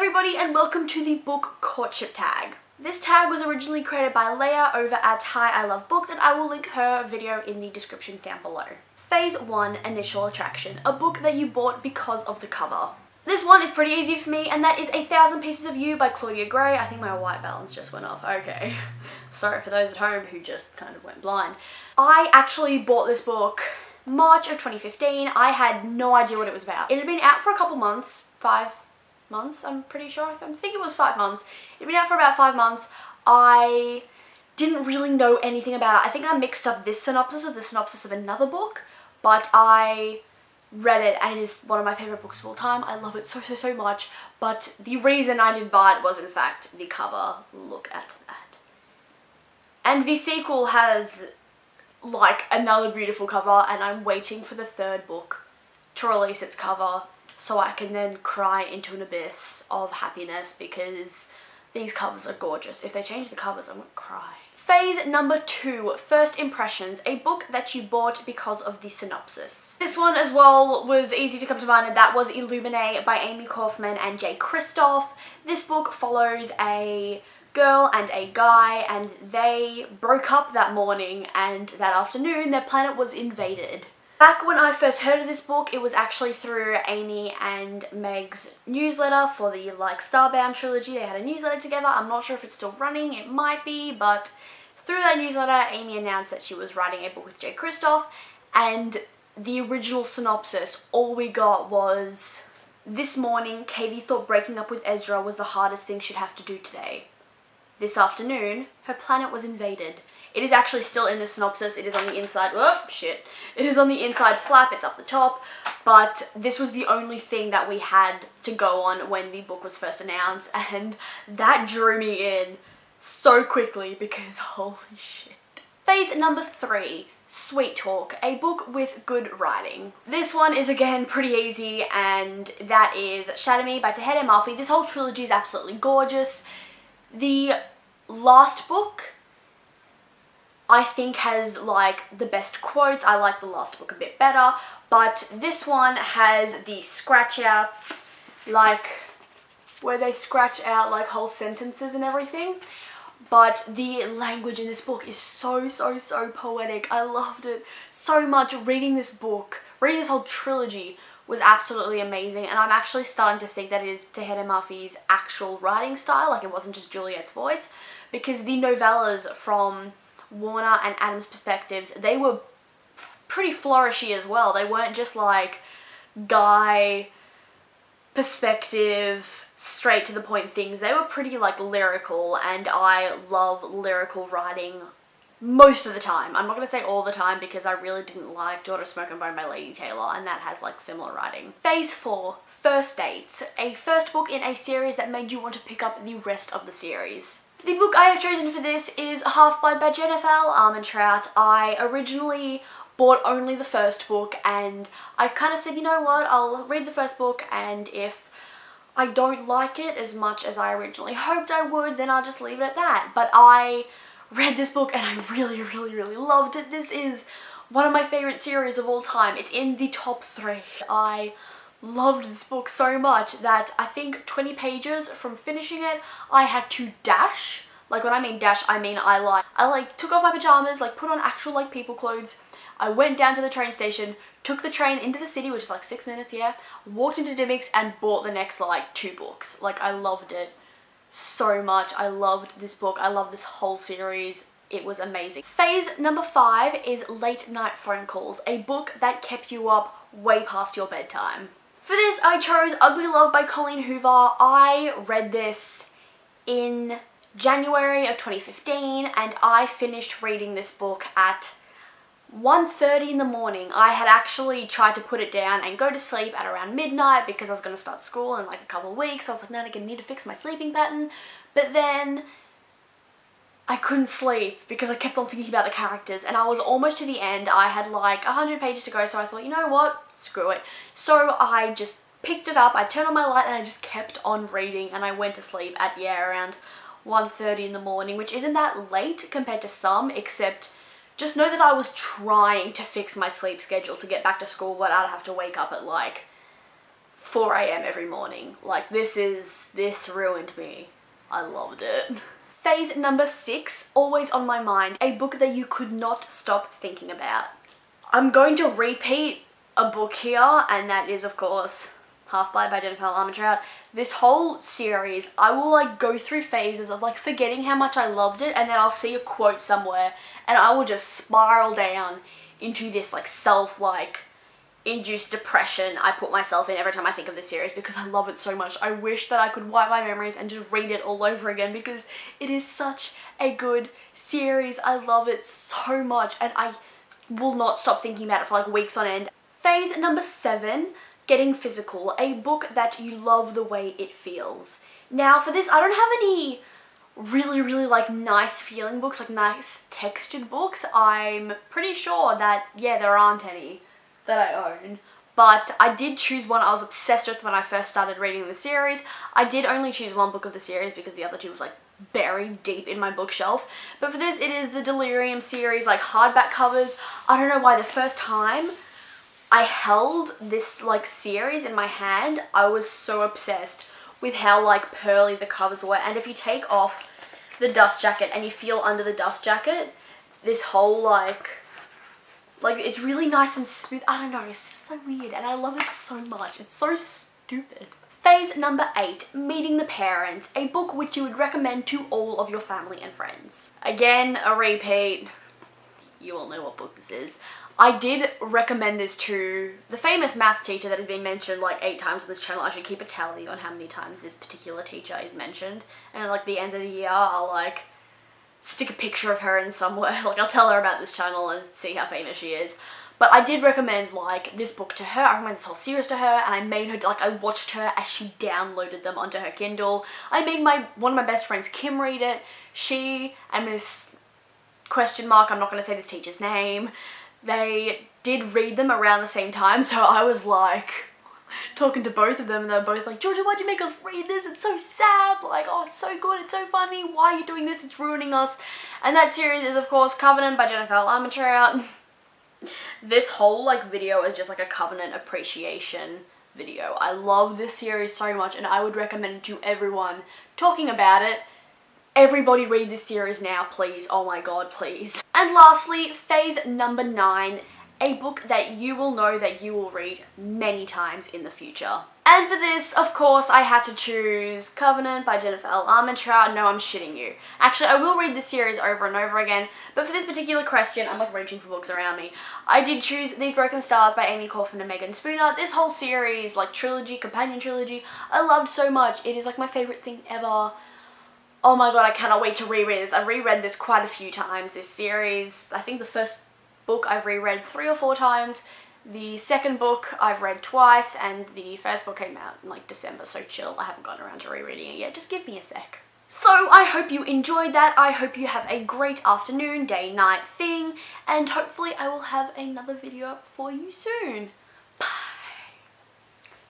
everybody and welcome to the book Courtship Tag. This tag was originally created by Leia over at Hi I Love Books, and I will link her video in the description down below. Phase 1, Initial Attraction, a book that you bought because of the cover. This one is pretty easy for me, and that is 1,000 Pieces of You by Claudia Gray. I think my white balance just went off. Okay. Sorry for those at home who just kind of went blind. I actually bought this book March of 2015. I had no idea what it was about. It had been out for a couple months, 5 months, I'm pretty sure. I think it was 5 months. It had been out for about 5 months. I didn't really know anything about it. I think I mixed up this synopsis with the synopsis of another book, but I read it and it is one of my favourite books of all time. I love it so much, but the reason I did buy it was in fact the cover. Look at that. And the sequel has like another beautiful cover, and I'm waiting for the 3rd book to release its cover so I can then cry into an abyss of happiness because these covers are gorgeous. If they change the covers, I'm gonna cry. Phase number 2, First Impressions, a book that you bought because of the synopsis. This one as well was easy to come to mind, and that was Illuminae by Amy Kaufman and Jay Kristoff. This book follows a girl and a guy, and they broke up that morning, and that afternoon their planet was invaded. Back when I first heard of this book, it was actually through Amy and Meg's newsletter for the Starbound trilogy. They had a newsletter together. I'm not sure if it's still running, it might be, but through that newsletter, Amy announced that she was writing a book with Jay Kristoff, and the original synopsis, all we got was, "This morning, Katie thought breaking up with Ezra was the hardest thing she'd have to do today. This afternoon, her planet was invaded." It is actually still in the synopsis. It is on the inside. Oh, shit. It is on the inside flap. It's up the top. But this was the only thing that we had to go on when the book was first announced. And that drew me in so quickly because holy shit. Phase number 3, Sweet Talk, a book with good writing. This one is again pretty easy, and that is Shatter Me by Tahiti Amalfi. This whole trilogy is absolutely gorgeous. The last book I think has like the best quotes. I like the last book a bit better, but this one has the scratch outs, like where they scratch out like whole sentences and everything. But the language in this book is so poetic. I loved it so much. Reading this book, reading this whole trilogy was absolutely amazing, and I'm actually starting to think that it is Tahiti Amalfi's actual writing style, like it wasn't just Juliet's voice, because the novellas from Warner and Adam's perspectives, they were pretty flourishy as well. They weren't just like guy perspective, straight to the point things. They were pretty like lyrical, and I love lyrical writing most of the time. I'm not going to say all the time because I really didn't like Daughter Smoke and Bone by Lady Taylor, and that has like similar writing. Phase 4, First Dates, a first book in a series that made you want to pick up the rest of the series. The book I have chosen for this is Half-Blood by Jennifer Armentrout. I originally bought only the first book, and I kind of said, you know what, I'll read the first book, and if I don't like it as much as I originally hoped I would, then I'll just leave it at that. But I read this book and I really loved it. This is one of my favorite series of all time. It's in the top 3. I loved this book so much that I think 20 pages from finishing it, I had to dash. Like when I mean dash, I mean I took off my pajamas, like put on actual like people clothes. I went down to the train station, took the train into the city, which is like 6 minutes, yeah, walked into Dimmicks and bought the next like 2 books. Like I loved it so much. I loved this book. I love this whole series. It was amazing. Phase number 5 is Late Night Phone Calls, a book that kept you up way past your bedtime. For this, I chose Ugly Love by Colleen Hoover. I read this in January of 2015, and I finished reading this book at 1:30 in the morning. I had actually tried to put it down and go to sleep at around midnight because I was going to start school in like a couple of weeks. So I was like, no, I'm going to need to fix my sleeping pattern. But then I couldn't sleep because I kept on thinking about the characters, and I was almost to the end. I had like 100 pages to go, so I thought, you know what, screw it. So I just picked it up, I turned on my light, and I just kept on reading, and I went to sleep at, yeah, around 1:30 in the morning, which isn't that late compared to some, except just know that I was trying to fix my sleep schedule to get back to school, but I'd have to wake up at like 4 a.m. every morning. Like, this ruined me. I loved it. Phase number 6, always on my mind, a book that you could not stop thinking about. I'm going to repeat a book here, and that is, of course, Half-Blood by Jennifer Armentrout. This whole series, I will like go through phases of like forgetting how much I loved it, and then I'll see a quote somewhere and I will just spiral down into this like induced depression I put myself in every time I think of this series, because I love it so much. I wish that I could wipe my memories and just read it all over again, because it is such a good series. I love it so much and I will not stop thinking about it for like weeks on end. Phase number 7, Getting Physical, a book that you love the way it feels. Now for this, I don't have any really like nice feeling books, like nice textured books. I'm pretty sure that, yeah, there aren't any that I own. But I did choose one I was obsessed with when I first started reading the series. I did only choose one book of the series because the other two was like buried deep in my bookshelf. But for this, it is the Delirium series, like hardback covers. I don't know why the first time I held this like series in my hand, I was so obsessed with how like pearly the covers were. And if you take off the dust jacket and you feel under the dust jacket, this whole like it's really nice and smooth. I don't know, it's just so weird and I love it so much. It's so stupid. Phase number 8, Meeting the Parents, a book which you would recommend to all of your family and friends. Again, a repeat. You all know what book this is. I did recommend this to the famous math teacher that has been mentioned like 8 times on this channel. I should keep a tally on how many times this particular teacher is mentioned. And at like the end of the year, I'll like stick a picture of her in somewhere. Like I'll tell her about this channel and see how famous she is. But I did recommend like this book to her. I recommended this whole series to her, and I made her, like I watched her as she downloaded them onto her Kindle. I made one of my best friends, Kim, read it. She and Miss question mark, I'm not going to say this teacher's name, they did read them around the same time, so I was like talking to both of them and they were both like, Georgia, why'd you make us read this? It's so sad. Like, oh, it's so good, it's so funny, why are you doing this? It's ruining us. And that series is of course Covenant by Jennifer Armentrout. This whole like video is just like a Covenant appreciation video. I love this series so much and I would recommend it to everyone. Talking about it, everybody read this series now, please. Oh my god, please. And lastly, phase number 9, a book that you will know that you will read many times in the future. And for this, of course, I had to choose Covenant by Jennifer Armentrout. No, I'm shitting you. Actually, I will read this series over and over again, but for this particular question, I'm like reaching for books around me. I did choose These Broken Stars by Amy Kaufman and Megan Spooner. This whole series, like trilogy, companion trilogy, I loved so much. It is like my favorite thing ever. Oh my god, I cannot wait to reread this. I've reread this quite a few times, this series. I think the first book I've reread 3 or 4 times. The second book I've read twice, and the first book came out in like December, so chill. I haven't gotten around to rereading it yet. Just give me a sec. So I hope you enjoyed that. I hope you have a great afternoon, day, night thing, and hopefully I will have another video up for you soon.